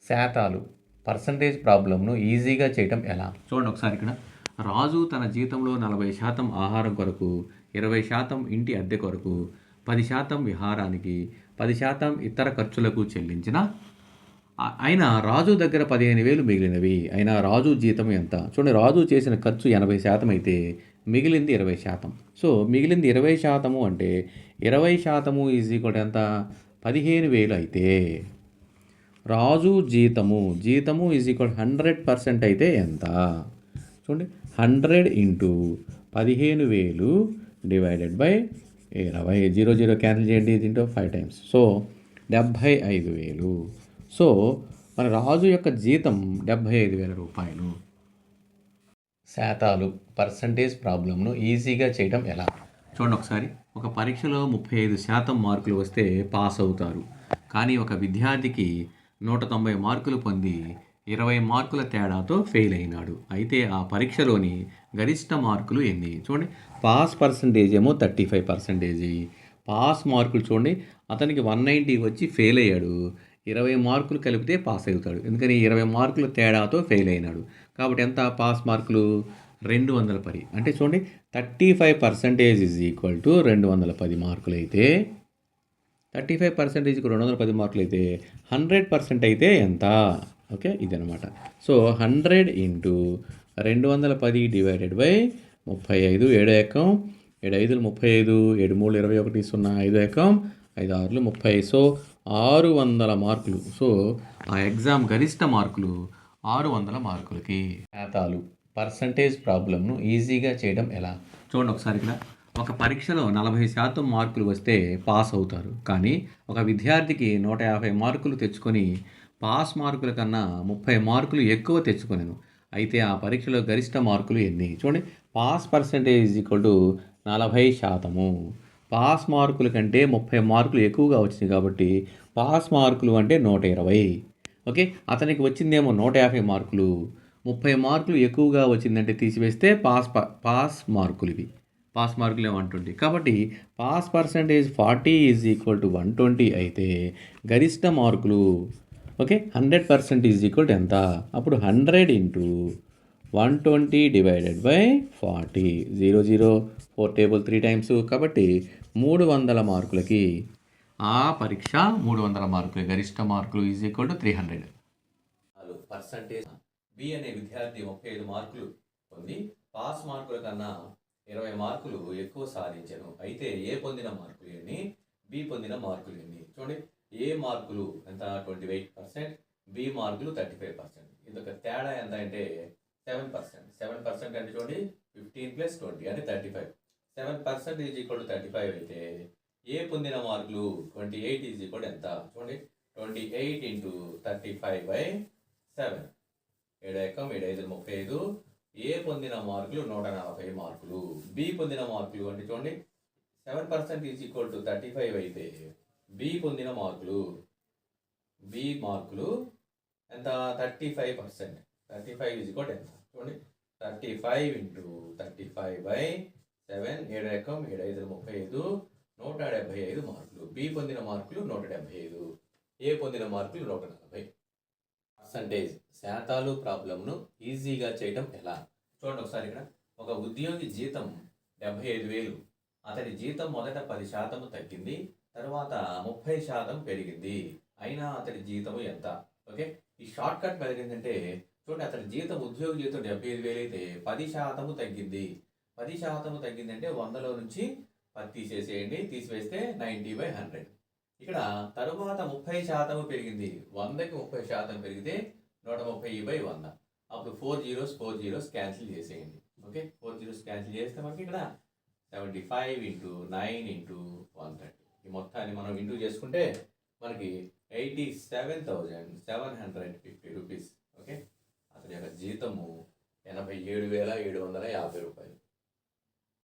శాతాలు percentage ప్రాబ్లంను ఈజీగా చేయటం ఎలా? చూడండి ఒకసారి ఇక్కడ. రాజు తన జీతంలో 40% ఆహారం కొరకు, 20% ఇంటి అద్దె కొరకు, 10% విహారానికి, 10% ఇతర ఖర్చులకు చెల్లించిన అయినా రాజు దగ్గర 15,000 మిగిలినవి. అయినా రాజు జీతం ఎంత? చూడండి, రాజు చేసిన ఖర్చు 80% అయితే మిగిలింది 20%. సో మిగిలింది 20% అంటే 20% ఈజ్ ఈక్వల్ ఎంత? 15,000 అయితే రాజు జీతము ఈజ్ ఈక్వల్ 100% అయితే ఎంత? చూడండి, 100 ఇంటూ 15,000 డివైడెడ్ బై 20. 0 క్యాన్సిల్ చేయండి, దీంట్లో 5 టైమ్స్. సో 75,000. సో మన రాజు యొక్క జీతం 75,000 రూపాయలు. శాతాలు పర్సంటేజ్ ప్రాబ్లంను ఈజీగా చేయడం ఎలా? చూడండి ఒకసారి. ఒక పరీక్షలో 35% మార్కులు వస్తే పాస్ అవుతారు. కానీ ఒక విద్యార్థికి 190 మార్కులు పొంది 20 మార్కుల తేడాతో ఫెయిల్ అయినాడు. అయితే ఆ పరీక్షలోని గరిష్ట మార్కులు ఎన్ని? చూడండి, పాస్ పర్సంటేజ్ ఏమో 35%. పాస్ మార్కులు చూడండి, అతనికి 190 వచ్చి ఫెయిల్ అయ్యాడు. 20 మార్కులు కలిపితే పాస్ అవుతాడు. ఎందుకని? 20 మార్కుల తేడాతో ఫెయిల్ అయినాడు. కాబట్టి ఎంత పాస్ మార్కులు? 210. అంటే చూడండి, 35% ఈజ్ ఈక్వల్ టు 210 మార్కులు అయితే 35%కి 210 మార్కులు అయితే 100% అయితే ఎంత? ఓకే, ఇదనమాట. So 100 into 210 divided by 35. 7 ఏకం 7 5 35, 7 3 21, 0 5 ఏకం 5 6 30. సో 600 మార్కులు. సో ఆ ఎగ్జామ్ గరిష్ట మార్కులు 600 మార్కులకి. శాతాలు పర్సంటేజ్ ప్రాబ్లంను ఈజీగా చేయడం ఎలా? చూడండి ఒకసారి ఇక్కడ. ఒక పరీక్షలో 40% మార్కులు వస్తే పాస్ అవుతారు. కానీ ఒక విద్యార్థికి 150 మార్కులు తెచ్చుకొని పాస్ మార్కుల కన్నా 30 మార్కులు ఎక్కువ తెచ్చుకొనెను. అయితే ఆ పరీక్షలో గరిష్ట మార్కులు ఎన్ని? చూడండి, pass percentage is equal to 40%. Pass మార్కుల కంటే 30 మార్కులు ఎక్కువగా వచ్చినాయి కాబట్టి పాస్ మార్కులు అంటే 120. ఓకే, అతనికి వచ్చిందేమో 150 మార్కులు. 30 మార్కులు ఎక్కువగా వచ్చిందంటే తీసివేస్తే పాస్ మార్కులు ఇవి. పాస్ మార్కులు 120. కాబట్టి pass percentage 40 is equal to 120 అయితే గరిష్ట మార్కులు ఓకే 100% ఈజ్ ఈక్వల్ టు ఎంత? అప్పుడు 100 into 120 divided by 40. 0 4 table 3 times. కాబట్టి 300 మార్కులకి ఆ పరీక్ష 300 మార్కులు. గరిష్ట మార్కులు is equal to 300. Percentage B అనే విద్యార్థి 35 మార్కులు పొంది పాస్ మార్కుల కన్నా 20 మార్కులు ఎక్కువ సాధించాను. అయితే ఏ పొందిన మార్కులు ఎన్ని? బి పొందిన మార్కులు ఎన్ని? చూడండి, ఏ మార్కులు ఎంత? 28%. బి మార్కులు 35%. ఇదొక తేడా ఎంత అంటే 7%. 7% అంటే చూడండి 15 + 20 అంటే 35. 7% ఈజ్ ఈక్వల్ టు 35 అయితే ఏ పొందిన మార్కులు 28 ఈజ్ ఈక్వల్ ఎంత? చూడండి, 28 ఇంటూ 35/7. 7 ఏకం 7 5 35. ఏ పొందిన మార్కులు 140 మార్కులు. బి పొందిన మార్కులు అంటే చూడండి, 7% ఈజ్ ఈక్వల్ టు 35 అయితే బి పొందిన మార్కులు ఎంత? 35%. 35 ఈజ్ ఈక్వల్ ఎంత? చూడండి, 35 ఇంటూ 35/7. 7 ఏకం 7 5 35. 175 మార్కులు. బి పొందిన మార్కులు 175. ఏ పొందిన మార్కులు 140. పర్సంటేజ్ శాతాలు ప్రాబ్లంను ఈజీగా చేయటం ఎలా? చూడండి ఒకసారి ఇక్కడ. ఒక ఉద్యోగి జీతం 75,000. అతడి జీతం మొదట 10% తగ్గింది, తర్వాత 30% పెరిగింది. అయినా అతడి జీతము ఎంత? ఓకే, ఈ షార్ట్ కట్ పెరిగిందంటే చూడండి, అతడి జీతం ఉద్యోగి జీతం 75,000 అయితే 10% తగ్గింది. 10% తగ్గిందంటే 100లో నుంచి 10 తీసేసేయండి. తీసివేస్తే 90/100. ఇక్కడ తరువాత 30% పెరిగింది. 100కి 30% పెరిగితే 130/100. అప్పుడు 4 zeros క్యాన్సిల్ చేసేయండి. ఓకే, 4 zeros క్యాన్సిల్ చేస్తే మనకి ఇక్కడ 75 ఇంటూ 9 ఇంటూ 130. ఈ మొత్తాన్ని మనం ఇంటూ చేసుకుంటే మనకి 87,750 రూపీస్. ఓకే, అతని యొక్క జీతము 87,750 రూపాయలు.